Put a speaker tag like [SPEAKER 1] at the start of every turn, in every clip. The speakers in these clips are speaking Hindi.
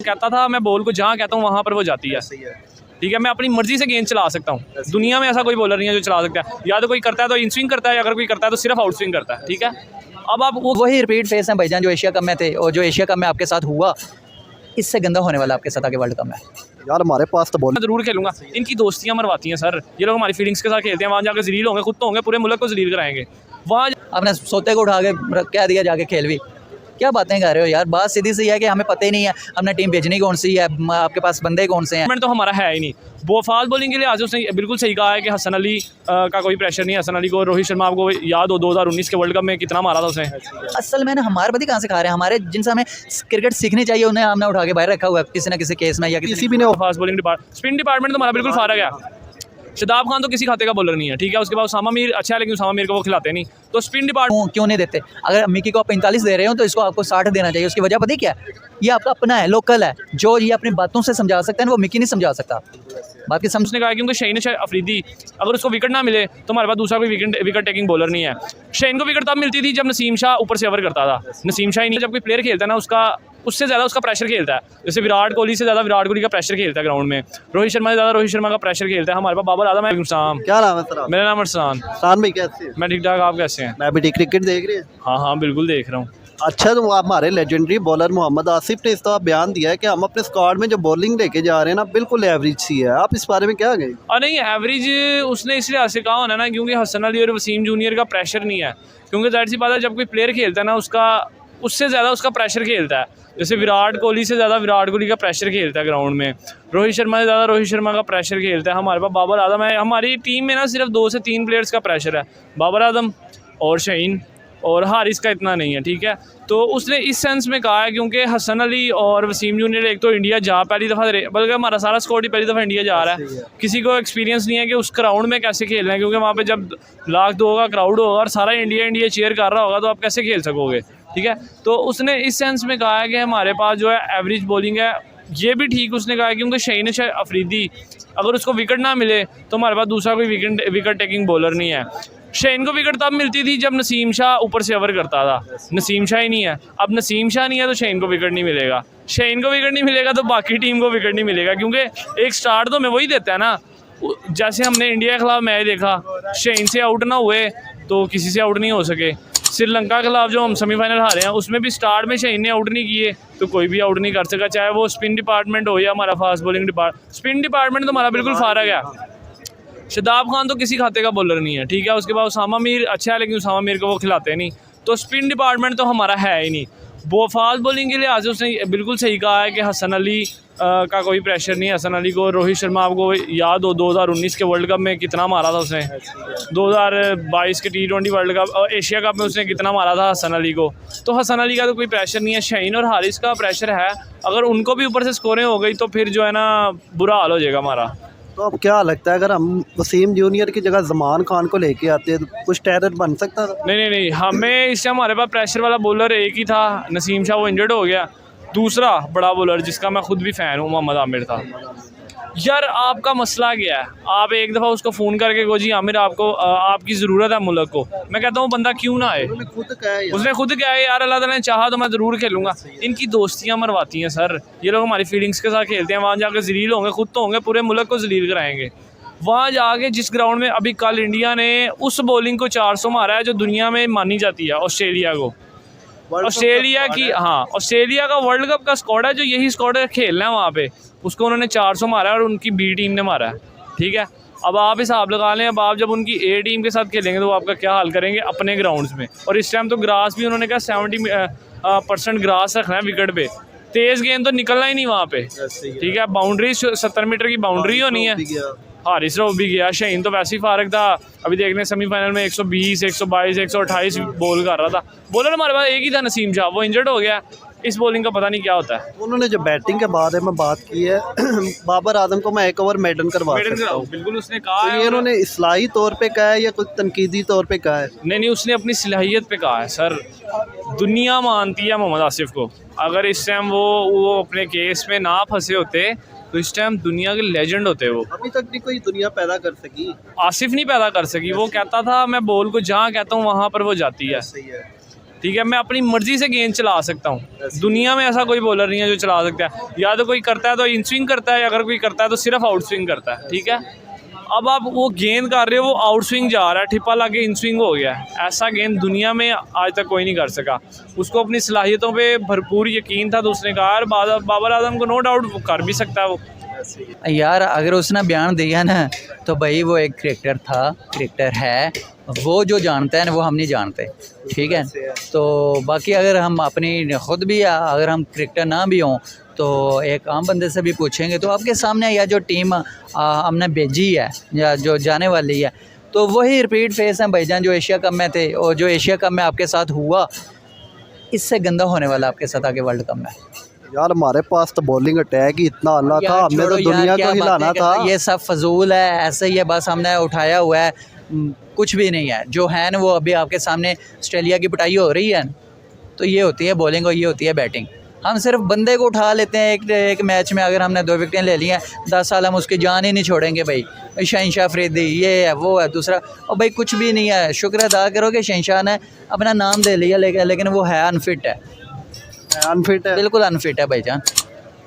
[SPEAKER 1] कहता था मैं बॉल को जहाँ कहता हूँ वहाँ पर वो जाती है। ठीक है, मैं अपनी मर्जी से गेंद चला सकता हूँ। दुनिया में ऐसा कोई बॉलर नहीं है जो चला सकता है। या तो कोई करता है तो इन स्विंग करता है, अगर कोई करता है तो सिर्फ आउट स्विंग करता है। ठीक है, अब आप
[SPEAKER 2] वही रिपीट फेस हैं भाईजान जो एशिया कप में थे, और जो एशिया कप में आपके साथ हुआ इससे गंदा होने वाला आपके साथ आगे वर्ल्ड कप में।
[SPEAKER 3] यार हमारे पास तो बॉल
[SPEAKER 1] जरूर खेलूंगा। इनकी दोस्तियां मरवाती हैं सर, ये लोग हमारी फीलिंग्स के साथ खेलते हैं। वहाँ जाकर जलील होंगे, खुद तो होंगे, पूरे मुल्क को जलील कराएंगे। वहाँ
[SPEAKER 2] आपने सोते को उठा के कह दिया जाके खेल भी, क्या बातें कर रहे हो यार। बात सीधी सी है कि हमें पता ही नहीं है हमने टीम भेजनी कौन सी है, आपके पास बंदे कौन से हैं।
[SPEAKER 1] तो हमारा है ही नहीं। वो फास्ट बॉलिंग के लिए आज उसने बिल्कुल सही कहा है कि हसन अली का कोई प्रेशर नहीं है। हसन अली को, रोहित शर्मा आपको याद हो 2019 के वर्ल्ड कप में कितना मारा था उसने।
[SPEAKER 2] असल में ना हमारे बदी कहाँ से खा रहे हैं, हमारे जिनसे हमें क्रिकेट सीखनी चाहिए उन्हें हमने उठा के बाहर रखा हुआ है किसी ना किसी केस में, या किसी भी ने।
[SPEAKER 1] फास्ट बॉलिंग स्पिन डिपार्टमेंट तो हमारा बिल्कुल फारग है। शादाब खान तो किसी खाते का बॉलर नहीं है। ठीक है, उसके बाद उसामा मीर अच्छा है, लेकिन उसामा मीर को वो खिलाते नहीं। तो स्पिन डिपार्टमेंट
[SPEAKER 2] क्यों नहीं देते? अगर मिकी को आप 45 दे रहे हो तो इसको आपको 60 देना चाहिए। उसकी वजह पता है क्या है? ये आपका अपना है, लोकल है, जो ये अपनी बातों से समझा सकता है वो मिकी नहीं समझा सकता। बात की
[SPEAKER 1] उसने कहा क्योंकि शहीन अफरीदी अगर उसको विकेट ना मिले तो हमारे पास दूसरा कोई विकेट टेकिंग बॉलर नहीं है। शहीन को विकेट तब मिलती थी जब नसीम शाह ऊपर से ओवर करता था। नसीम शाह ही नहीं, जब कोई प्लेयर खेलता है ना उससे ज़्यादा उसका प्रेशर खेलता है। जैसे विराट कोहली से ज़्यादा विराट कोहली का प्रेशर खेलता है ग्राउंड में। रोहित शर्मा से ज़्यादा रोहित शर्मा का प्रेशर खेलता है। हमारे पास बाबर आदम है।
[SPEAKER 3] क्या नाम है सर?
[SPEAKER 1] मेरा नाम अरसान।
[SPEAKER 3] अरसान भाई कैसे हैं?
[SPEAKER 1] मैं ठीक ठाक, आप कैसे हैं?
[SPEAKER 3] मैं भी ठीक। क्रिकेट देख रहे हैं?
[SPEAKER 1] हाँ बिल्कुल देख रहा हूँ।
[SPEAKER 3] अच्छा, तो हमारे लेजेंडरी बॉलर मोहम्मद आसिफ ने इस तरह बयान दिया है कि हम अपने स्क्वाड में जो बॉलिंग लेके जा रहे हैं ना बिल्कुल एवरेज सी है। आप इस बारे में क्या कहें?
[SPEAKER 1] और नहीं, एवरेज उसने इसलिए ऐसे कहा होना ना क्योंकि हसन अली और वसीम जूनियर का प्रेशर नहीं है। क्योंकि जाहिर सी बात है, जब कोई प्लेयर खेलता है ना उससे ज़्यादा उसका प्रेशर खेलता है। जैसे विराट कोहली से ज़्यादा विराट कोहली का प्रेशर खेलता है ग्राउंड में। रोहित शर्मा से ज़्यादा रोहित शर्मा का प्रेशर खेलता है। हमारे पास बाबर आदम है। हमारी टीम में ना सिर्फ 2 से 3 प्लेयर्स का प्रेशर है, बाबर आदम और शहीन, और हारिस का इतना नहीं है। ठीक है, तो उसने इस सेंस में कहा है क्योंकि हसन अली और वसीम जूनियर एक तो इंडिया जा पहली दफ़ा, बल्कि हमारा सारा स्क्वाड ही पहली दफ़ा इंडिया जा रहा है। किसी को एक्सपीरियंस नहीं है कि उस ग्राउंड में कैसे खेलना है, क्योंकि वहाँ पे जब लाख 2 का क्राउड होगा और सारा इंडिया चीयर कर रहा होगा तो आप कैसे खेल सकोगे। ठीक है, तो उसने इस सेंस में कहा है कि हमारे पास जो है एवरेज बॉलिंग है। ये भी ठीक उसने कहा है क्योंकि शहीन अफरीदी अगर उसको विकेट ना मिले तो हमारे पास दूसरा कोई विकेट टेकिंग बॉलर नहीं है। शहीन को विकेट तब मिलती थी जब नसीम शाह ऊपर से ओवर करता था। नसीम शाह ही नहीं है, अब नसीम शाह नहीं है तो शहीन को विकेट नहीं मिलेगा। शहीन को विकेट नहीं मिलेगा तो बाकी टीम को विकेट नहीं मिलेगा, क्योंकि एक स्टार्ट तो हमें वही देता है ना। जैसे हमने इंडिया के खिलाफ मैच देखा, शहीन से आउट ना हुए तो किसी से आउट नहीं हो सके। श्रीलंका के खिलाफ जो हम सेमीफाइनल हारे हैं उसमें भी स्टार्ट में शहीन ने आउट नहीं किए तो कोई भी आउट नहीं कर सका, चाहे वो स्पिन डिपार्टमेंट हो या हमारा fast bowling department. Spin department तो हमारा बिल्कुल फारग है। शादाब खान तो किसी खाते का बॉलर नहीं है। ठीक है, उसके बाद उसामा मीर अच्छा है, लेकिन उसामा मीर को वो खिलाते नहीं। तो स्पिन डिपार्टमेंट तो हमारा है ही नहीं। वो फास्ट बॉलिंग के लिए आज उसने बिल्कुल सही कहा है कि हसन अली का कोई प्रेशर नहीं है। हसन अली को, रोहित शर्मा आपको याद हो 2019 के वर्ल्ड कप में कितना मारा था उसने। 2022 के T20 वर्ल्ड कप और एशिया कप में उसने कितना मारा था हसन अली को। तो हसन अली का तो कोई प्रेशर नहीं है। शहीन और हारिस का प्रेशर है, अगर उनको भी ऊपर से स्कोरें हो गई तो फिर जो है ना बुरा हाल हो जाएगा हमारा।
[SPEAKER 3] तो अब क्या लगता है अगर हम वसीम जूनियर की जगह जमान खान को लेके आते हैं तो कुछ टेरर बन सकता था?
[SPEAKER 1] नहीं, हमें इससे हमारे पास प्रेशर वाला बॉलर एक ही था, नसीम शाह, वो इंजर्ड हो गया। दूसरा बड़ा बॉलर जिसका मैं खुद भी फ़ैन हूँ, मोहम्मद आमिर था। यार आपका मसला क्या है? आप एक दफ़ा उसको फ़ोन करके कहो जी आमिर आपको आपकी ज़रूरत है मुल्क को। मैं कहता हूँ बंदा क्यों ना आए। उसने खुद कहा है यार अल्लाह ताला ने चाहा तो मैं ज़रूर खेलूँगा। इनकी दोस्तियाँ मरवाती हैं सर, ये लोग हमारी फीलिंग्स के साथ खेलते हैं। वहाँ जाकर जलील होंगे, खुद तो होंगे, पूरे मुल्क को जलील कराएंगे। वहाँ जाके जिस ग्राउंड में अभी कल इंडिया ने उस बॉलिंग को 400 मारा है जो दुनिया में मानी जाती है, ऑस्ट्रेलिया को। ऑस्ट्रेलिया की, हाँ, ऑस्ट्रेलिया का वर्ल्ड कप का स्क्वाड है जो यही स्क्वाड खेलना है वहाँ पे, उसको उन्होंने 400 मारा है और उनकी बी टीम ने मारा है। ठीक है, अब आप हिसाब लगा लें, अब आप जब उनकी ए टीम के साथ खेलेंगे तो आपका क्या हाल करेंगे अपने ग्राउंड्स में। और इस टाइम तो ग्रास भी उन्होंने कहा 70% ग्रास रखना है विकेट पे। तेज़ गेंद तो निकलना ही नहीं वहाँ पे। ठीक है, बाउंड्री 70 मीटर की बाउंड्री होनी है। हारिस रऊफ भी गया, शहीन तो वैसे ही फारग था। अभी देखने सेमीफाइनल में 120, 122, 128 बॉल कर रहा था। बॉलर हमारे पास एक ही था, नसीम शाह, वो इंजर्ड हो गया। इस बॉलिंग का पता नहीं क्या होता है।
[SPEAKER 3] उन्होंने जो बैटिंग के बारे में बात की है बाबर आदम को मैं एक ओवर मेडन करवा सकता हूं।
[SPEAKER 1] बिल्कुल उसने कहा
[SPEAKER 3] तो
[SPEAKER 1] है।
[SPEAKER 3] ये उन्होंने इस्लाही तौर पे कहा है या कुछ तनकीदी तौर पे कहा है?
[SPEAKER 1] नहीं, उसने अपनी सलाहियत पे कहा है सर। दुनिया मानती है मोहम्मद आसिफ को। अगर इस टाइम वो अपने केस में ना फंसे होते तो इस टाइम दुनिया के लेजेंड होते वो।
[SPEAKER 3] अभी तक नहीं कोई दुनिया पैदा कर सकी,
[SPEAKER 1] आसिफ नहीं पैदा कर सकी। वो कहता था मैं बॉल को जहाँ कहता हूँ वहाँ पर वो जाती है।
[SPEAKER 3] सही है।
[SPEAKER 1] ठीक है, मैं अपनी मर्ज़ी से गेंद चला सकता हूँ। दुनिया में ऐसा कोई बॉलर नहीं है जो चला सकता है। या तो कोई करता है तो इन स्विंग करता है, अगर कोई करता है तो सिर्फ आउट स्विंग करता है। ठीक है, अब आप वो गेंद कर रहे हो, वो आउट स्विंग जा रहा है, ठिप्पा लाके इन स्विंग हो गया है। ऐसा गेंद दुनिया में आज तक कोई नहीं कर सका। उसको अपनी सलाहियतों पे भरपूर यकीन था, तो उसने कहा यार बाबर आजम को नो डाउट वो कर भी सकता है वो।
[SPEAKER 2] यार अगर उसने बयान दिया ना तो भाई वो एक क्रिकेटर था, क्रिकेटर है, वो जो जानता है ना वो हम नहीं जानते। ठीक है, तो बाकी अगर हम अपनी ख़ुद भी अगर हम क्रिकेटर ना भी हों तो एक आम बंदे से भी पूछेंगे तो आपके सामने या जो टीम हमने भेजी है या जो जाने वाली है तो वही रिपीट फेस हैं भाईजान जो एशिया कप में थे, और जो एशिया कप में आपके साथ हुआ इससे गंदा होने वाला आपके साथ आगे वर्ल्ड कप में।
[SPEAKER 3] यार हमारे पास तो बॉलिंग अटैक ही इतना अल्लाह था, हमने तो दुनिया को हिलाना था।
[SPEAKER 2] ये सब फजूल है, ऐसे ही है, बस हमने उठाया हुआ है, कुछ भी नहीं है। जो है ना वो अभी आपके सामने ऑस्ट्रेलिया की पिटाई हो रही है, तो ये होती है बॉलिंग और ये होती है बैटिंग। हम सिर्फ बंदे को उठा लेते हैं एक मैच में, अगर हमने 2 विकेटें ले ली हैं 10 साल हम उसकी जान ही नहीं छोड़ेंगे भाई। शहनशाह अफरीदी ये है वो है दूसरा, और भाई कुछ भी नहीं है। शुक्र अदा करो कि शहनशाह ने अपना नाम दे लिया, लेकिन वो है अनफिट है,
[SPEAKER 3] अनफिट है,
[SPEAKER 2] बिल्कुल अनफिट है भाईजान।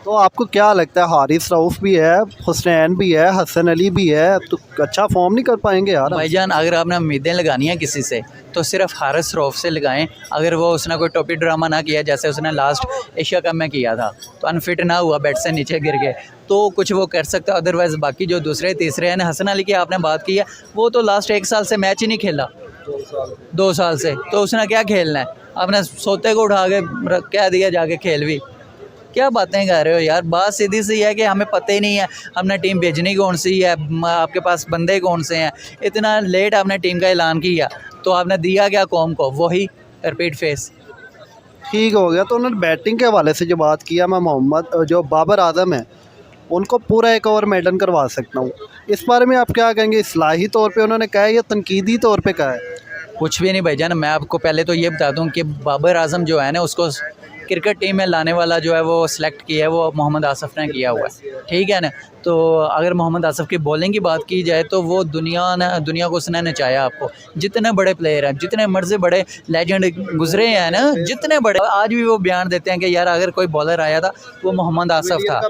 [SPEAKER 3] तो आपको क्या लगता है हारिस रऊफ़ भी है, हुसैन भी है, हसन अली भी है, तो अच्छा फॉर्म नहीं कर पाएंगे यार
[SPEAKER 2] भाईजान? अगर आपने उम्मीदें लगानी है किसी से तो सिर्फ हारिस रऊफ़ से लगाएं। अगर वो उसने कोई टोपी ड्रामा ना किया जैसे उसने लास्ट एशिया कप में किया था, तो अनफिट ना हुआ, बैट से नीचे गिर गए, तो कुछ वो कर सकता है। अदरवाइज़ बाकी जो दूसरे तीसरे हैं, हसन अली की आपने बात की है, वो तो लास्ट 1 साल से मैच ही नहीं खेला, 2 साल से, तो उसने क्या खेलना है? आपने सोते को उठा के कह दिया जाके खेल भी, क्या बातें कर रहे हो यार? बात सीधी सी है कि हमें पता ही नहीं है हमने टीम भेजनी कौन सी है, आपके पास बंदे कौन से हैं। इतना लेट आपने टीम का ऐलान किया तो आपने दिया क्या कौम को? वही रिपीट फेस।
[SPEAKER 3] ठीक हो गया। तो उन्होंने बैटिंग के हवाले से जो बात किया, मैं मोहम्मद जो बाबर आजम है उनको पूरा एक ओवर मेडन करवा सकता हूँ, इस बारे में आप क्या कहेंगे? इस्लाही तौर पे उन्होंने कहा है या तनकीदी तौर पे कहा है?
[SPEAKER 2] कुछ भी नहीं भाईजान, मैं आपको पहले तो ये बता दूं कि बाबर आजम जो है ना उसको क्रिकेट टीम में लाने वाला जो है वो सिलेक्ट किया है वो मोहम्मद आसिफ ने किया हुआ है। ठीक है ना, तो अगर मोहम्मद आसिफ की बॉलिंग की बात की जाए तो वो दुनिया को उसने नचाया। आपको जितने बड़े प्लेयर हैं, जितने मर्जी बड़े लेजेंड गुजरे हैं ना, जितने बड़े, आज भी वो बयान देते हैं कि यार अगर कोई बॉलर आया था वो मोहम्मद आसिफ था।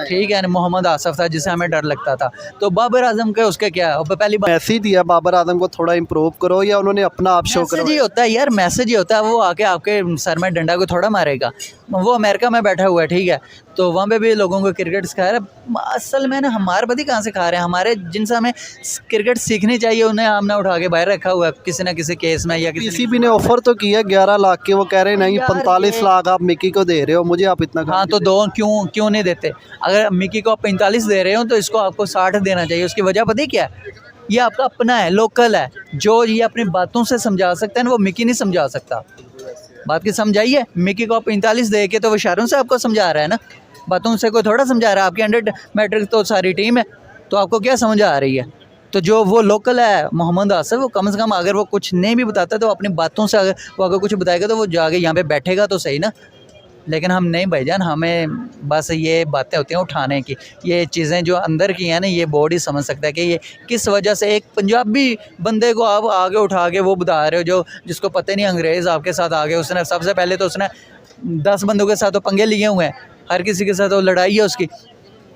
[SPEAKER 2] ठीक है ना, मोहम्मद आसिफ था जिसे हमें डर लगता था। तो बाबर आजम के उसके क्या पहली बात
[SPEAKER 3] मैसेज दिया बाबर आजम को थोड़ा इम्प्रूव करो, या उन्होंने अपना आप शो करो?
[SPEAKER 2] मैसेज ही होता है यार, मैसेज ही होता है। वो आके आपके सर में डंडा को थोड़ा मारेगा। वो अमेरिका में बैठा हुआ है, ठीक है, तो वहाँ पे भी लोगों को क्रिकेट सिखा रहा है। असल में ना हमारे बदी कहाँ सिखा रहे हैं? हमारे जिनसे हमें क्रिकेट सीखनी चाहिए उन्हें हमने उठा के बाहर रखा हुआ है किसी न किसी केस में, या
[SPEAKER 3] पीसीबी ने ऑफर तो किया 11 लाख के, वो कह रहे हैं नहीं 45 लाख आप मिकी को दे रहे हो, मुझे आप इतना।
[SPEAKER 2] हाँ तो दो, क्यों नहीं देते? अगर मिकी को आप 45 दे रहे हो तो इसको आपको 60 देना चाहिए। उसकी वजह पता ही क्या है? ये आपका अपना है, लोकल है, जो ये अपनी बातों से समझा सकते हैं वो मिकी नहीं समझा सकता। बात की समझाइए। मिकी को आप 45 दे के तो वो इशारों से आपको समझा रहा है ना, बातों से कोई थोड़ा समझा रहा है। आपकी 100 मैट्रिक तो सारी टीम है, तो आपको क्या समझ आ रही है? तो जो वो लोकल है मोहम्मद आसिफ, वो कम से कम अगर वो कुछ नहीं भी बताता तो अपनी बातों से अगर कुछ बताएगा तो वो जाके यहाँ पे बैठेगा तो सही ना। लेकिन हम नहीं भाईजान, हमें बस ये बातें होती हैं उठाने की। ये चीज़ें जो अंदर की हैं ना, ये बोर्ड ही समझ सकता है कि ये किस वजह से एक पंजाबी बंदे को आप आगे उठा के वो बता रहे हो जिसको पता नहीं अंग्रेज़ आपके साथ आ गए। उसने सबसे पहले तो उसने 10 बंदों के साथ तो पंगे लिए हुए हैं, हर किसी के साथ वो लड़ाई है उसकी।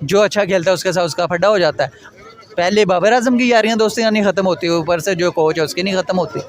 [SPEAKER 2] जो अच्छा खेलता है उसके साथ उसका फड्डा हो जाता है। पहले बाबर आजम की यारियाँ दोस्तियाँ नहीं ख़त्म होती, ऊपर से जो कोच है उसकी नहीं ख़त्म होती।